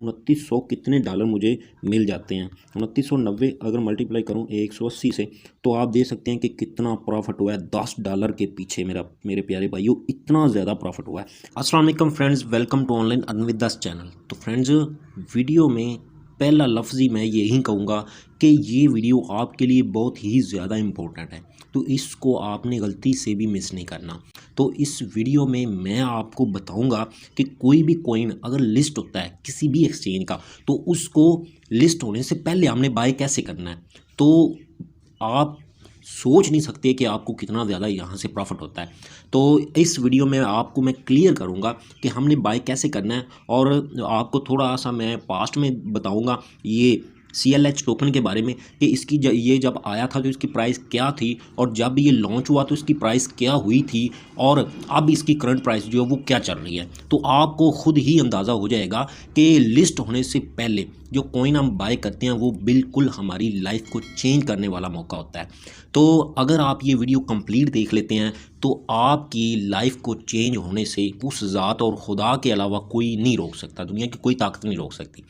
2900 कितने डॉलर मुझे मिल जाते हैं। 2990 अगर मल्टीप्लाई करूँ 180 से तो आप देख सकते हैं कि कितना प्रॉफिट हुआ है। $10 के पीछे मेरे प्यारे भाइयों इतना ज़्यादा प्रॉफिट हुआ है। अस्सलाम वालेकुम friends, welcome to online earn with us channel. तो फ्रेंड्स, वीडियो में पहला लफ्ज़ ही मैं यही कहूँगा कि ये वीडियो आपके लिए बहुत ही ज़्यादा इम्पोर्टेंट है, तो इसको आपने गलती से भी मिस नहीं करना। तो इस वीडियो में मैं आपको बताऊंगा कि कोई भी कॉइन अगर लिस्ट होता है किसी भी एक्सचेंज का, तो उसको लिस्ट होने से पहले हमने बाय कैसे करना है। तो आप सोच नहीं सकते कि आपको कितना ज़्यादा यहाँ से प्रॉफिट होता है। तो इस वीडियो में आपको मैं क्लियर करूँगा कि हमने बाय कैसे करना है, और आपको थोड़ा सा मैं पास्ट में बताऊँगा ये CLH टोकन के बारे में कि इसकी ये जब आया था तो इसकी प्राइस क्या थी, और जब ये लॉन्च हुआ तो इसकी प्राइस क्या हुई थी, और अब इसकी करंट प्राइस जो है वो क्या चल रही है। तो आपको खुद ही अंदाज़ा हो जाएगा कि लिस्ट होने से पहले जो कॉइन हम बाय करते हैं वो बिल्कुल हमारी लाइफ को चेंज करने वाला मौका होता है। तो अगर आप ये वीडियो कंप्लीट देख लेते हैं तो आपकी लाइफ को चेंज होने से उस ज़ात और खुदा के अलावा कोई नहीं रोक सकता, दुनिया की कोई ताकत नहीं रोक सकती।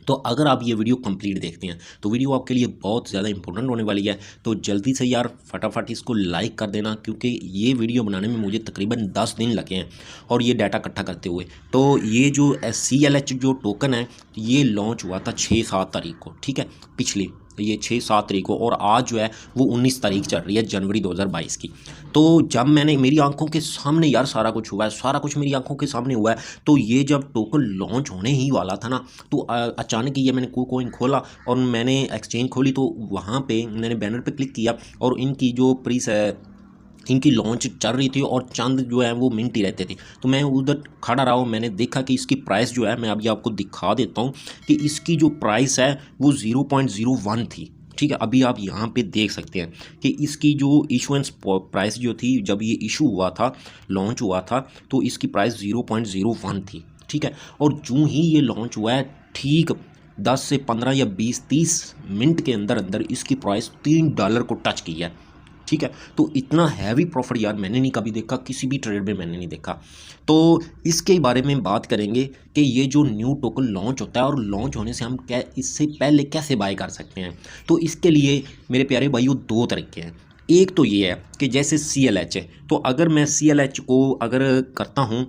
तो अगर आप ये वीडियो कंप्लीट देखते हैं तो वीडियो आपके लिए बहुत ज़्यादा इंपॉर्टेंट होने वाली है। तो जल्दी से यार फटाफट इसको लाइक कर देना, क्योंकि ये वीडियो बनाने में मुझे तकरीबन 10 दिन लगे हैं और ये डाटा इकट्ठा करते हुए। तो ये जो CLH जो टोकन है ये लॉन्च हुआ था 6-7 तारीख को, ठीक है, पिछली ये 6-7 तारीख को, और आज जो है वो 19 तारीख चल रही है जनवरी 2022 की। तो जब मैंने मेरी आंखों के सामने यार सारा कुछ हुआ है, सारा कुछ मेरी आंखों के सामने हुआ है। तो ये जब टोकन लॉन्च होने ही वाला था ना, तो अचानक ही ये मैंने KuCoin खोला और मैंने एक्सचेंज खोली, तो वहाँ पे मैंने बैनर पे क्लिक किया और इनकी जो प्रीस है इनकी लॉन्च चल रही थी और चंद जो है वो मिनट ही रहते थे। तो मैं उधर खड़ा रहा हूँ, मैंने देखा कि इसकी प्राइस जो है, मैं अभी आपको दिखा देता हूँ कि इसकी जो प्राइस है वो 0.01 थी, ठीक है। अभी आप यहाँ पे देख सकते हैं कि इसकी जो इशुएंस प्राइस जो थी, जब ये इशू हुआ था, लॉन्च हुआ था, तो इसकी प्राइस 0.01 थी, ठीक है। और जो ही ये लॉन्च हुआ है, ठीक 10 से 15 या 20-30 मिनट के अंदर अंदर इसकी प्राइस $3 को टच की है, ठीक है। तो इतना हैवी प्रॉफिट यार मैंने नहीं कभी देखा, किसी भी ट्रेड में मैंने नहीं देखा। तो इसके बारे में बात करेंगे कि ये जो न्यू टोकन लॉन्च होता है और लॉन्च होने से हम क्या इससे पहले कैसे बाय कर सकते हैं। तो इसके लिए मेरे प्यारे भाइयों 2 तरीके हैं। एक तो ये है कि जैसे CLH है, तो अगर मैं CLH को अगर करता हूँ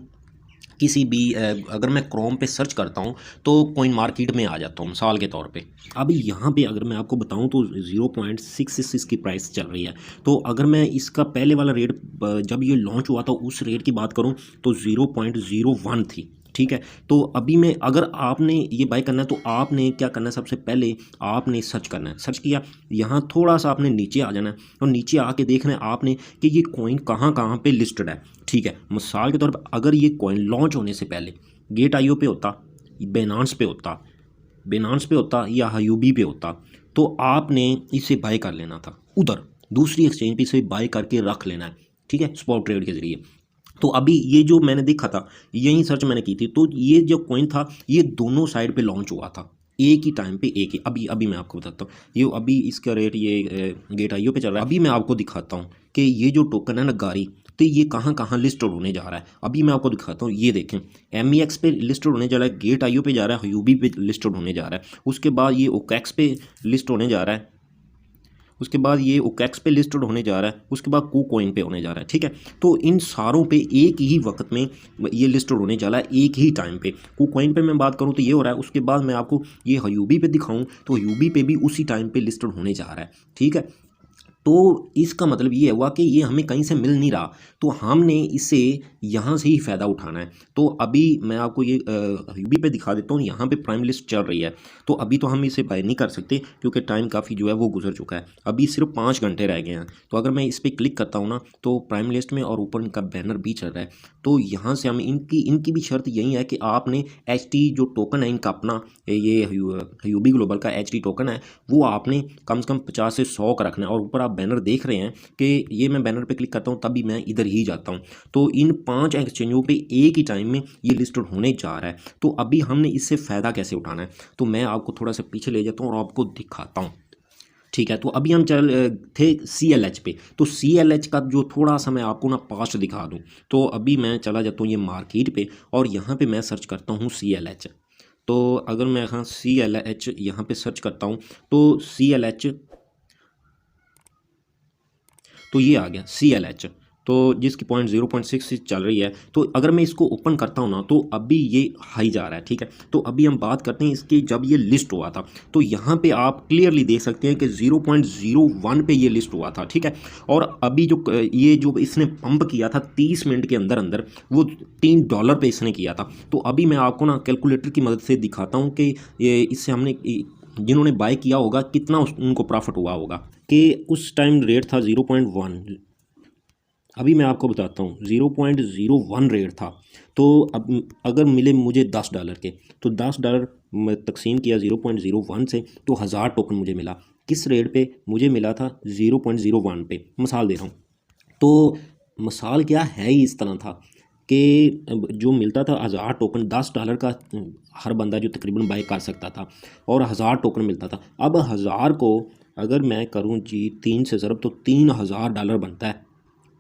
किसी भी अगर मैं क्रोम पे सर्च करता हूँ तो कॉइन मार्केट में आ जाता हूँ मिसाल के तौर पे। अभी यहाँ पे अगर मैं आपको बताऊँ तो 0.66 की प्राइस चल रही है। तो अगर मैं इसका पहले वाला रेट जब ये लॉन्च हुआ था उस रेट की बात करूँ तो 0.01 थी, ठीक है। तो अभी मैं अगर आपने ये बाय करना है तो आपने क्या करना है, सबसे पहले आपने सर्च करना है। सर्च किया, यहाँ थोड़ा सा आपने नीचे आ जाना है और नीचे आके देखना है आपने कि ये कॉइन कहाँ कहाँ पे लिस्टेड है, ठीक है। मिसाल के तौर पर अगर ये कॉइन लॉन्च होने से पहले Gate.io पे होता, बेनांस पे होता या Huobi पे होता, तो आपने इसे बाय कर लेना था, उधर दूसरी एक्सचेंज पे इसे बाय करके रख लेना है, ठीक है, स्पॉट ट्रेड के जरिए। तो अभी ये जो मैंने देखा था, यही सर्च मैंने की थी, तो ये जो कॉइन था ये दोनों साइड पे लॉन्च हुआ था एक ही टाइम पे, एक ही। अभी अभी मैं आपको बताता हूँ, ये अभी इसका रेट ये Gate.io पे चल रहा है। अभी मैं आपको दिखाता हूँ कि ये जो टोकन है ना गारी, तो ये कहाँ कहाँ लिस्टेड होने जा रहा है। अभी मैं आपको दिखाता हूँ, ये देखें MEX पे लिस्टेड होने जा रहा है, Gate.io पे जा रहा है, Huobi पे लिस्टेड होने जा रहा है, उसके बाद ये OKX पे लिस्ट होने जा रहा है, उसके बाद ये OKX पे लिस्टेड होने जा रहा है, उसके बाद KuCoin पे होने जा रहा है, ठीक है। तो इन सारों पे एक ही वक्त में ये लिस्टेड होने जा रहा है, एक ही टाइम पे। KuCoin पे मैं बात करूँ तो ये हो रहा है, उसके बाद मैं आपको ये Huobi पे दिखाऊँ तो Huobi पे भी उसी टाइम पे लिस्टेड होने जा रहा है, ठीक है। तो इसका मतलब ये हुआ कि ये हमें कहीं से मिल नहीं रहा, तो हमने इसे यहाँ से ही फ़ायदा उठाना है। तो अभी मैं आपको ये Huobi पे दिखा देता हूँ, यहाँ पे प्राइम लिस्ट चल रही है। तो अभी तो हम इसे बाय नहीं कर सकते क्योंकि टाइम काफ़ी जो है वो गुजर चुका है, अभी सिर्फ 5 घंटे रह गए हैं। तो अगर मैं इस पर क्लिक करता हूँ ना तो प्राइम लिस्ट में और ऊपर इनका बैनर भी चल रहा है। तो यहाँ से हम इनकी भी शर्त यही है कि आपने HT जो टोकन है इनका अपना, ये Huobi ग्लोबल का HT टोकन है, वो आपने कम से कम 50 से 100 का रखना है। और ऊपर आप बैनर देख रहे हैं कि ये मैं बैनर पे क्लिक करता हूँ तभी मैं इधर ही जाता हूँ। तो इन 5 एक्सचेंजों पे एक ही टाइम में ये लिस्टेड होने जा रहा है। तो अभी हमने इससे फ़ायदा कैसे उठाना है, तो मैं आपको थोड़ा सा पीछे ले जाता हूँ और आपको दिखाता हूँ, ठीक है। तो अभी हम चल थे CLH पे, तो CLH का जो थोड़ा सा मैं आपको ना पास्ट दिखा दूँ। तो अभी मैं चला जाता हूँ ये मार्केट पे और यहाँ पे मैं सर्च करता हूँ CLH, तो अगर मैं यहाँ CLH यहाँ पे सर्च करता हूँ तो CLH, तो ये आ गया CLH, तो जिसकी पॉइंट 0.66 चल रही है। तो अगर मैं इसको ओपन करता हूँ ना तो अभी ये हाई जा रहा है, ठीक है। तो अभी हम बात करते हैं इसकी, जब ये लिस्ट हुआ था तो यहाँ पे आप क्लियरली देख सकते हैं कि 0.01 पे ये लिस्ट हुआ था, ठीक है। और अभी ये जो इसने पंप किया था 30 मिनट के अंदर अंदर, वो $3 पे इसने किया था। तो अभी मैं आपको ना कैलकुलेटर की मदद से दिखाता हूँ कि इससे हमने जिन्होंने बाय किया होगा कितना उनको प्रॉफिट हुआ होगा। कि उस टाइम रेट था 0.1, अभी मैं आपको बताता हूँ 0.01 रेट था। तो अब अगर मिले मुझे $10 के, तो $10 तकसीम किया 0.01 से, तो 1000 टोकन मुझे मिला। किस रेट पे मुझे मिला था? 0.01 पे। मिसाल दे रहा हूँ, तो मिसाल क्या है ही इस तरह था कि जो मिलता था 1000 टोकन, $10 का हर बंदा जो तकरीबन बाय कर सकता था, और 1000 टोकन मिलता था। अब 1000 को अगर मैं करूँ जी 3 से ज़रब, तो $3000 बनता है।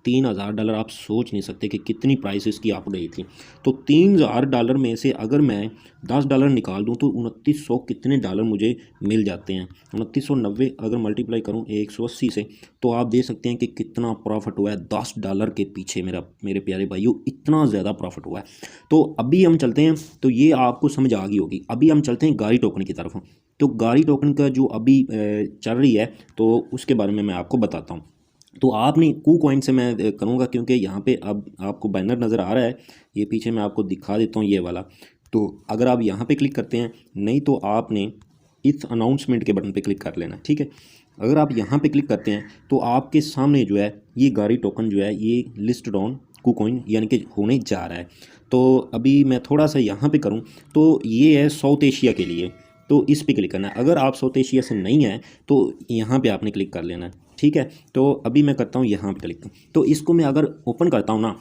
$3000 आप सोच नहीं सकते कि कितनी प्राइस इसकी अप गई थी। तो $3000 में से अगर मैं $10 निकाल दूं तो 2900 कितने डॉलर मुझे मिल जाते हैं। 2990 अगर मल्टीप्लाई करूं 180 से, तो आप देख सकते हैं कि कितना प्रॉफिट हुआ है। $10 के पीछे मेरे प्यारे भाइयों इतना ज़्यादा प्रॉफिट हुआ है। तो अभी हम चलते हैं, तो ये आपको समझ आ गई होगी। अभी हम चलते हैं गारी टोकन की तरफ। तो गारी टोकन का जो अभी चल रही है, तो उसके बारे में मैं आपको बताता हूँ। तो आपने KuCoin से मैं करूँगा, क्योंकि यहाँ पे अब आपको बैनर नज़र आ रहा है, ये पीछे मैं आपको दिखा देता हूँ ये वाला। तो अगर आप यहाँ पे क्लिक करते हैं, नहीं तो आपने इस अनाउंसमेंट के बटन पे क्लिक कर लेना, ठीक है। अगर आप यहाँ पे क्लिक करते हैं तो आपके सामने जो है ये गारी टोकन जो है ये लिस्टेड ऑन KuCoin यानी कि होने जा रहा है। तो अभी मैं थोड़ा सा यहाँ पे करूँ, तो ये है साउथ एशिया के लिए, तो इस पे क्लिक करना है। अगर आप साउथ एशिया से नहीं है तो यहाँ पे आपने क्लिक कर लेना है, ठीक है। तो अभी मैं करता हूँ यहाँ पे क्लिक। तो इसको मैं अगर ओपन करता हूँ ना,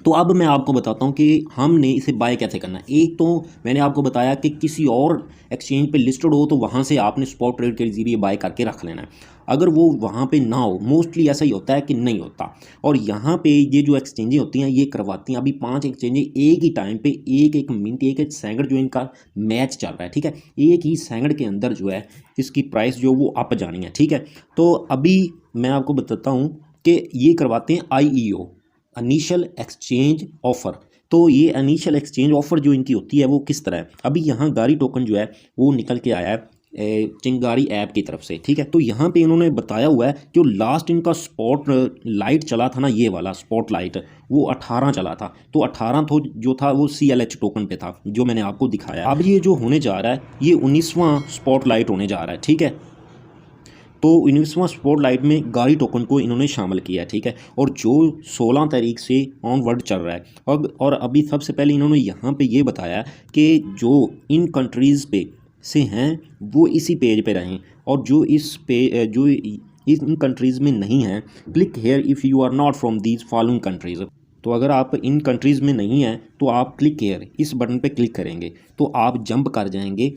तो अब मैं आपको बताता हूँ कि हमने इसे बाय कैसे करना है। एक तो मैंने आपको बताया कि किसी और एक्सचेंज पे लिस्टेड हो तो वहाँ से आपने स्पॉट ट्रेड के ज़रिए बाय करके रख लेना है। अगर वो वहाँ पे ना हो, मोस्टली ऐसा ही होता है कि नहीं होता। और यहाँ पे ये जो एक्सचेंजें होती हैं ये करवाती हैं, अभी 5 एक्सचेंजें एक ही टाइम पे, एक एक मिनट, एक एक सेकंड जो इनका मैच चल रहा है, ठीक है। एक ही सेकंड के अंदर जो है इसकी प्राइस जो वो अप जानी है, ठीक है। तो अभी मैं आपको बताता हूँ कि ये करवाते हैं IEO, इनिशियल एक्सचेंज ऑफ़र। तो ये इनिशियल एक्सचेंज ऑफ़र जो इनकी होती है वो किस तरह है। अभी यहाँ गारी टोकन जो है वो निकल के आया है चिंगारी ऐप की तरफ से, ठीक है। तो यहाँ पे इन्होंने बताया हुआ है जो लास्ट इनका स्पॉट लाइट चला था ना, ये वाला स्पॉट लाइट, वो 18 चला था। तो 18 तो जो था वो CLH टोकन पे था जो मैंने आपको दिखाया। अब ये जो होने जा रहा है ये 19वां स्पॉट लाइट होने जा रहा है, ठीक है। तो 19वां स्पॉट लाइट में गारी टोकन को इन्होंने शामिल किया है, ठीक है। और जो 16 तारीख से ऑनवर्ड चल रहा है। और अभी सबसे पहले इन्होंने यहाँ पे ये बताया कि जो इन कंट्रीज़ पे से हैं वो इसी पेज पे रहें, और जो इन कंट्रीज़ में नहीं हैं, click here if you are not from these following countries. तो अगर आप इन कंट्रीज़ में नहीं हैं तो आप क्लिक हेयर इस बटन पे क्लिक करेंगे तो आप जंप कर जाएंगे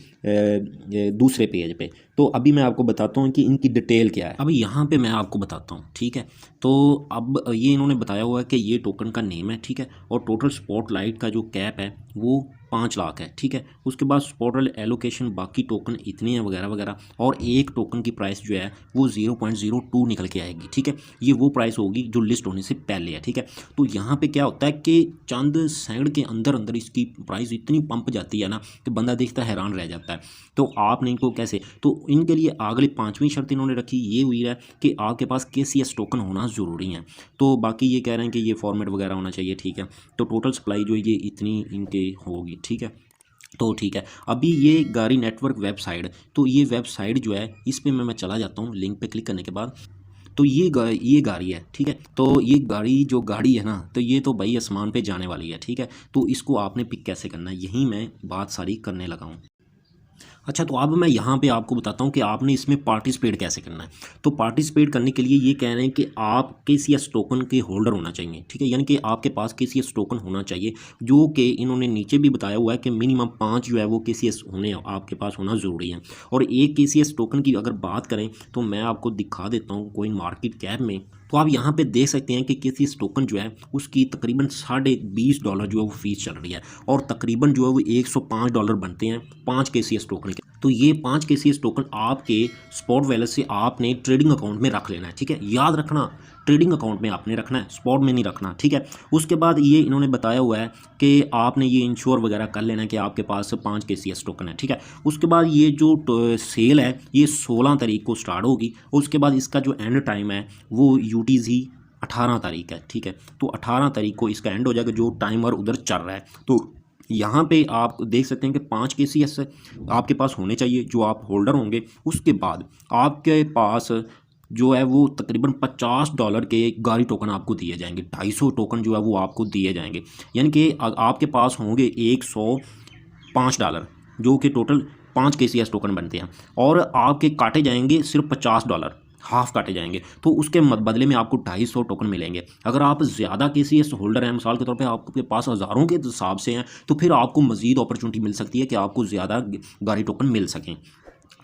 दूसरे पेज पे। तो अभी मैं आपको बताता हूँ कि इनकी डिटेल क्या है। अभी यहाँ पे मैं आपको बताता हूँ, ठीक है। तो अब ये इन्होंने बताया हुआ है कि ये टोकन का नेम है, ठीक है। और टोटल स्पॉट लाइट का जो कैप है वो 5 लाख है, ठीक है। उसके बाद स्पॉट एलोकेशन बाकी टोकन इतने हैं वगैरह वगैरह, और एक टोकन की प्राइस जो है वो 0.02 निकल के आएगी, ठीक है। ये वो प्राइस होगी जो लिस्ट होने से पहले है, ठीक है। तो यहाँ पे क्या होता है कि चंद सेकंड के अंदर अंदर इसकी प्राइस इतनी पंप जाती है ना कि बंदा देखता हैरान रह जाता है। तो आपने इनको कैसे, तो इनके लिए अगली 5वीं शर्त इन्होंने रखी ये हुई है कि आपके पास KCS टोकन होना ज़रूरी है। तो बाकी ये कह रहे हैं कि ये फॉर्मेट वगैरह होना चाहिए, ठीक है। तो टोटल सप्लाई जो ये इतनी इनके होगी, ठीक है। तो ठीक है, अभी ये गारी नेटवर्क वेबसाइट, तो ये वेबसाइट जो है इस पे मैं चला जाता हूँ लिंक पे क्लिक करने के बाद। तो ये गाड़ी है, ठीक है। तो ये गाड़ी है ना, तो ये तो भाई आसमान पे जाने वाली है, ठीक है। तो इसको आपने पिक कैसे करना है, यही मैं बात सारी करने लगा हूँ। अच्छा, तो अब मैं यहाँ पे आपको बताता हूँ कि आपने इसमें पार्टिसिपेट कैसे करना है। तो पार्टिसिपेट करने के लिए ये कह रहे हैं कि आप KCS टोकन के होल्डर होना चाहिए, ठीक है, यानी कि आपके पास KCS टोकन होना चाहिए, जो कि इन्होंने नीचे भी बताया हुआ है कि मिनिमम 5 जो है वो KCS होने आपके पास होना ज़रूरी है। और एक KCS टोकन की अगर बात करें तो मैं आपको दिखा देता हूँ कोइन मार्केट कैप में। तो आप यहाँ पे देख सकते हैं कि KCS टोकन जो है उसकी तकरीबन $20.5 जो है वो फीस चल रही है, और तकरीबन जो है वो $105 बनते हैं 5 KCS टोकन के। तो ये 5 KCS टोकन आपके स्पॉट वैलेट से आपने ट्रेडिंग अकाउंट में रख लेना है, ठीक है, याद रखना ट्रेडिंग अकाउंट में आपने रखना है, स्पॉट में नहीं रखना, ठीक है। उसके बाद ये इन्होंने बताया हुआ है कि आपने ये इंश्योर वगैरह कर लेना है कि आपके पास 5 KCS टोकन है, ठीक है। उसके बाद ये जो सेल है ये 16 तारीख को स्टार्ट होगी, उसके बाद इसका जो एंड टाइम है वो UTC 18 तारीख है, ठीक है। तो 18 तारीख को इसका एंड हो जाएगा, जो टाइमर उधर चल रहा है। तो यहाँ पे आप देख सकते हैं कि 5 KCS आपके पास होने चाहिए जो आप होल्डर होंगे। उसके बाद आपके पास जो है वो तकरीबन $50 के गाड़ी टोकन आपको दिए जाएंगे, 250 टोकन जो है वो आपको दिए जाएंगे, यानी कि आपके पास होंगे $105, जो कि टोटल 5 KCS टोकन बनते हैं, और आपके काटे जाएंगे सिर्फ $50, हाफ काटे जाएंगे। तो उसके बदले में आपको 250 टोकन मिलेंगे। अगर आप ज़्यादा KCS होल्डर हैं, मिसाल के तौर पे आपके पास हज़ारों के हिसाब से हैं, तो फिर आपको मज़ीद अपॉर्चुनिटी मिल सकती है कि आपको ज़्यादा गाड़ी टोकन मिल सकें।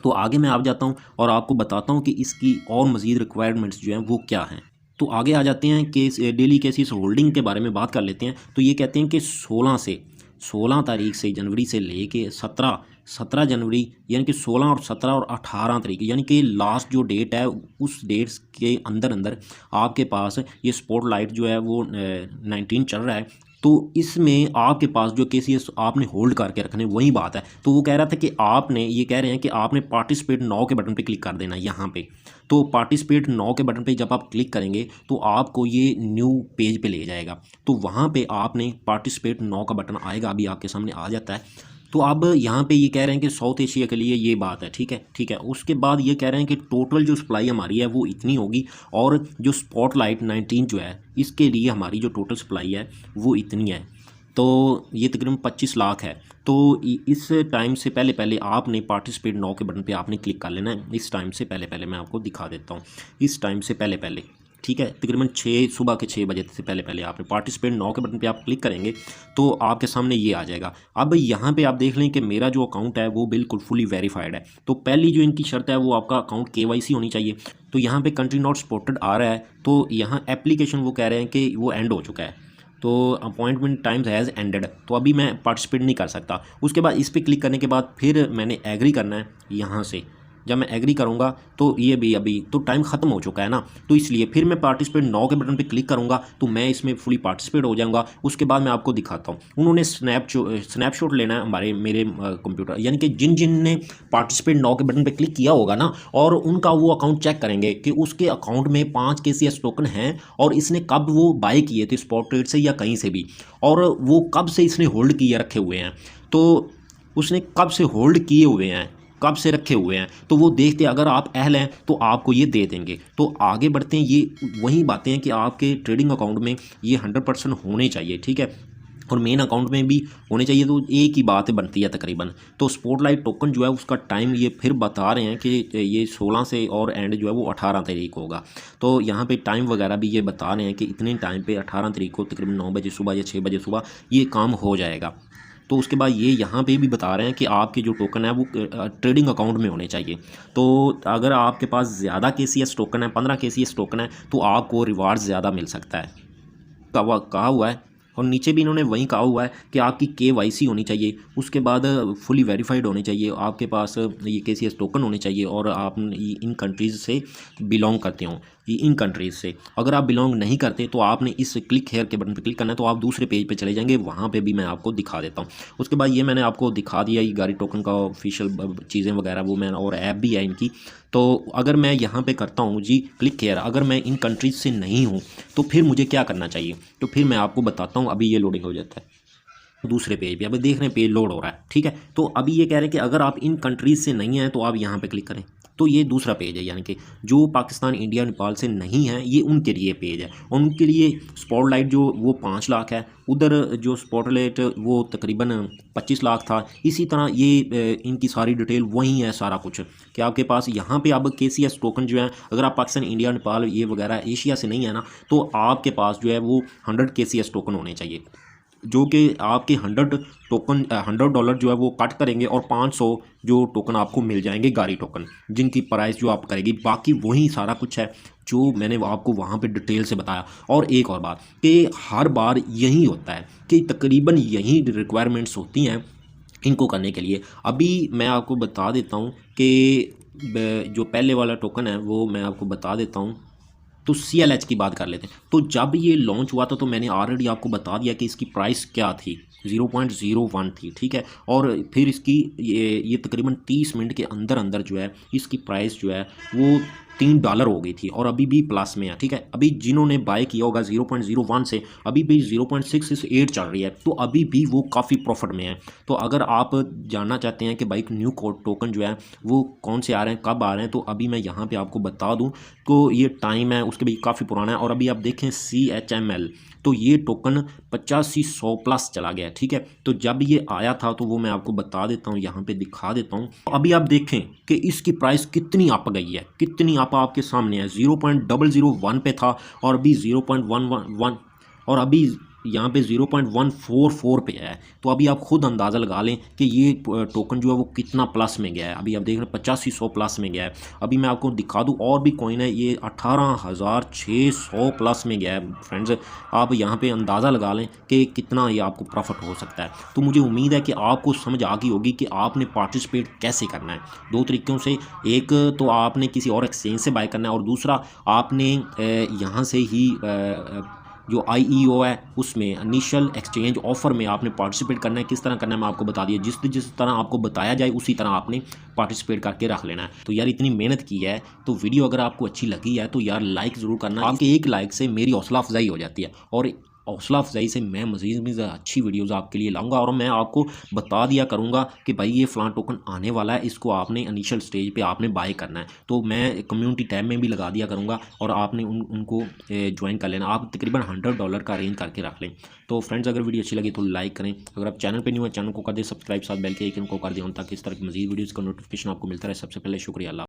तो आगे मैं आप जाता हूँ और आपको बताता हूँ कि इसकी और मज़ीद रिक्वायरमेंट्स जो हैं वो क्या हैं। तो आगे आ जाते हैं कि डेली KCS होल्डिंग के बारे में बात कर लेते हैं। तो ये कहते हैं कि 16 तारीख से जनवरी से लेके 17 जनवरी, यानी कि 16 और 17 और 18 तारीख, यानी कि लास्ट जो डेट है उस डेट्स के अंदर अंदर आपके पास ये स्पॉटलाइट जो है वो 19 चल रहा है। तो इसमें आपके पास जो KCS आपने होल्ड करके रखने, वही बात है। तो वो कह रहा था कि आपने, ये कह रहे हैं कि आपने पार्टिसिपेट नाउ के बटन पे क्लिक कर देना यहाँ पे। तो पार्टिसिपेट नाउ के बटन पे जब आप क्लिक करेंगे तो आपको ये न्यू पेज पे ले जाएगा। तो वहाँ पे आपने पार्टिसिपेट नाउ का बटन आएगा, अभी आपके सामने आ जाता है। तो अब यहाँ पे ये कह रहे हैं कि साउथ एशिया के लिए ये बात है, ठीक है, ठीक है। उसके बाद ये कह रहे हैं कि टोटल जो सप्लाई हमारी है वो इतनी होगी, और जो स्पॉटलाइट 19 जो है इसके लिए हमारी जो टोटल सप्लाई है वो इतनी है। तो ये तकरीबन 25 लाख है। तो इस टाइम से पहले पहले आपने पार्टिसिपेट नाउ के बटन पे आपने क्लिक कर लेना है। इस टाइम से पहले पहले मैं आपको दिखा देता हूँ, इस टाइम से पहले पहले, ठीक है, तकरीबन सुबह के 6 बजे से पहले पहले आपने पार्टिसिपेट नाउ के बटन पे आप क्लिक करेंगे तो आपके सामने ये आ जाएगा। अब यहाँ पे आप देख लें कि मेरा जो अकाउंट है वो बिल्कुल फुली वेरीफाइड है। तो पहली जो इनकी शर्त है वो आपका अकाउंट KYC होनी चाहिए। तो यहाँ पे कंट्री नॉट सपोर्टेड आ रहा है, तो यहाँ एप्लीकेशन वो कह रहे हैं कि वो एंड हो चुका है, तो अपॉइंटमेंट टाइम्स हैज़ एंडेड, तो अभी मैं पार्टिसिपेट नहीं कर सकता। उसके बाद इस पर क्लिक करने के बाद फिर मैंने एग्री करना है यहाँ से। जब मैं एग्री करूँगा तो ये भी अभी तो टाइम ख़त्म हो चुका है ना, तो इसलिए फिर मैं पार्टिसिपेट नाउ के बटन पे क्लिक करूँगा तो मैं इसमें फुली पार्टिसिपेट हो जाऊँगा। उसके बाद मैं आपको दिखाता हूँ, उन्होंने स्नैपशॉट लेना है मेरे कंप्यूटर, यानी कि जिन ने पार्टिसिपेट नाउ के बटन पे क्लिक किया होगा ना, और उनका वो अकाउंट चेक करेंगे कि उसके अकाउंट में 5 KCS टोकन हैं, और इसने कब वो बाय किए थे स्पॉट ट्रेड से या कहीं से भी, और वो कब से इसने होल्ड किए रखे हुए हैं। तो उसने कब से होल्ड किए हुए हैं, कब से रखे हुए हैं, तो वो देखते हैं। अगर आप अहल हैं तो आपको ये दे देंगे। तो आगे बढ़ते हैं, ये वही बातें हैं कि आपके ट्रेडिंग अकाउंट में ये 100% होने चाहिए, ठीक है, और मेन अकाउंट में भी होने चाहिए। तो एक ही बात बनती है तकरीबन। तो स्पॉटलाइट टोकन जो है उसका टाइम ये फिर बता रहे हैं कि ये 16 से और एंड जो है वो 18 तारीख होगा। तो यहाँ पे टाइम वगैरह भी ये बता रहे हैं कि इतने टाइम पे 18 तारीख को तकरीबन 9 बजे सुबह या 6 बजे सुबह ये काम हो जाएगा। तो उसके बाद ये यहाँ पे भी बता रहे हैं कि आपके जो टोकन है वो ट्रेडिंग अकाउंट में होने चाहिए। तो अगर आपके पास ज़्यादा KCS टोकन है, 15 KCS टोकन है, तो आपको रिवार्ड ज़्यादा मिल सकता है, कहा हुआ है। और नीचे भी इन्होंने वही कहा हुआ है कि आपकी KYC होनी चाहिए, उसके बाद फुली वेरीफाइड होने चाहिए, आपके पास ये KCS टोकन होने चाहिए, और आप इन कंट्रीज़ से बिलोंग करते हो, ये इन कंट्रीज़ से। अगर आप बिलोंग नहीं करते तो आपने इस क्लिक हेयर के बटन पर क्लिक करना है, तो आप दूसरे पेज पे चले जाएंगे, वहाँ पे भी मैं आपको दिखा देता हूँ। उसके बाद ये मैंने आपको दिखा दिया ये गाड़ी टोकन का ऑफिशियल चीज़ें वगैरह, वो मैं, और ऐप भी है इनकी। तो अगर मैं यहाँ पे करता हूँ जी क्लिक हेयर, अगर मैं इन कंट्रीज़ से नहीं हूँ तो फिर मुझे क्या करना चाहिए, तो फिर मैं आपको बताता हूँ। अभी ये लोडिंग हो जाता है दूसरे पेज पे, अभी देख रहे हैं पेज लोड हो रहा है, ठीक है। तो अभी ये कह रहे हैं कि अगर आप इन कंट्रीज़ से नहीं हैं तो आप यहाँ पे क्लिक करें, तो ये दूसरा पेज है, यानी कि जो पाकिस्तान, इंडिया, नेपाल से नहीं है ये उनके लिए पेज है। और उनके लिए स्पॉटलाइट जो वो 5 लाख है, उधर जो स्पॉटलाइट वो तकरीबन 25 लाख था। इसी तरह ये इनकी सारी डिटेल वही है सारा कुछ कि आपके पास यहाँ पे अब KCS टोकन जो है, अगर आप पाकिस्तान, इंडिया, नेपाल ये वगैरह एशिया से नहीं है ना, तो आपके पास जो है वो 100 KCS टोकन होने चाहिए, जो कि आपके 100 टोकन $100 जो है वो कट करेंगे और 500 जो टोकन आपको मिल जाएंगे गाड़ी टोकन, जिनकी प्राइस जो आप करेगी। बाकी वही सारा कुछ है जो मैंने आपको वहाँ पे डिटेल से बताया। और एक और बात कि हर बार यही होता है कि तकरीबन यही रिक्वायरमेंट्स होती हैं इनको करने के लिए। अभी मैं आपको बता देता हूँ कि जो पहले वाला टोकन है वो मैं आपको बता देता हूँ। तो CLH की बात कर लेते हैं। तो जब ये लॉन्च हुआ था तो मैंने ऑलरेडी आपको बता दिया कि इसकी प्राइस क्या थी, 0.01 थी, ठीक है। और फिर इसकी ये तकरीबन 30 मिनट के अंदर अंदर जो है इसकी प्राइस जो है वो $3 हो गई थी और अभी भी प्लस में है, ठीक है। अभी जिन्होंने बाय किया होगा 0.01 से, अभी भी 0.668 चल रही है, तो अभी भी वो काफ़ी प्रॉफिट में है। तो अगर आप जानना चाहते हैं कि भाई न्यू टोकन जो है वो कौन से आ रहे हैं, कब आ रहे हैं, तो अभी मैं यहाँ पे आपको बता दूँ तो ये टाइम है उसके भी काफ़ी पुराना है। और अभी आप देखें CHML, तो ये टोकन 8500 प्लस चला गया, ठीक है। तो जब ये आया था तो वो मैं आपको बता देता हूँ, यहाँ पे दिखा देता हूँ। अभी आप देखें कि इसकी प्राइस कितनी अप गई है, कितनी अप आपके सामने है। 0.001 पे था और अभी 0.111 और अभी यहाँ पे 0.144 पे है। तो अभी आप खुद अंदाज़ा लगा लें कि ये टोकन जो है वो कितना प्लस में गया है। अभी आप देख रहे हैं 8500 प्लस में गया है। अभी मैं आपको दिखा दूँ और भी कॉइन है, ये 18600 प्लस में गया है। फ्रेंड्स, आप यहाँ पे अंदाज़ा लगा लें कि कितना ये आपको प्रॉफिट हो सकता है। तो मुझे उम्मीद है कि आपको समझ आ गई होगी कि आपने पार्टिसिपेट कैसे करना है। 2 तरीक़ों से, एक तो आपने किसी और एक्सचेंज से बाय करना है और दूसरा आपने यहाँ से ही जो IEO है उसमें इनिशियल एक्सचेंज ऑफर में आपने पार्टिसिपेट करना है। किस तरह करना है मैं आपको बता दिया, जिस तरह आपको बताया जाए उसी तरह आपने पार्टिसिपेट करके रख लेना है। तो यार इतनी मेहनत की है तो वीडियो अगर आपको अच्छी लगी है तो यार लाइक ज़रूर करना। आपके एक लाइक से मेरी हौसला अफजाई हो जाती है और हौसला अफजाई से मैं मज़ीद भी अच्छी वीडियोज़ आपके लिए लाऊंगा। और मैं आपको बता दिया करूंगा कि भाई ये फ़लान टोकन आने वाला है, इसको आपने इनिशियल स्टेज पे आपने बाय करना है। तो मैं कम्युनिटी टैब में भी लगा दिया करूंगा और आपने उनको ज्वाइन कर लेना। आप तकरीबन $100 का अरेंज करके रख लें। तो फ्रेंड्स, अगर वीडियो अच्छी लगी तो लाइक करें, अगर आप चैनल पर न्यू है चैनल को कर दें सब्सक्राइब, साथ बेल के आइकन को कर दें ताकि इस तरह की मज़ीद वीडियोज़ का नोटिफिकेशन आपको मिलता रहे सबसे पहले। शुक्रिया। अल्लाह।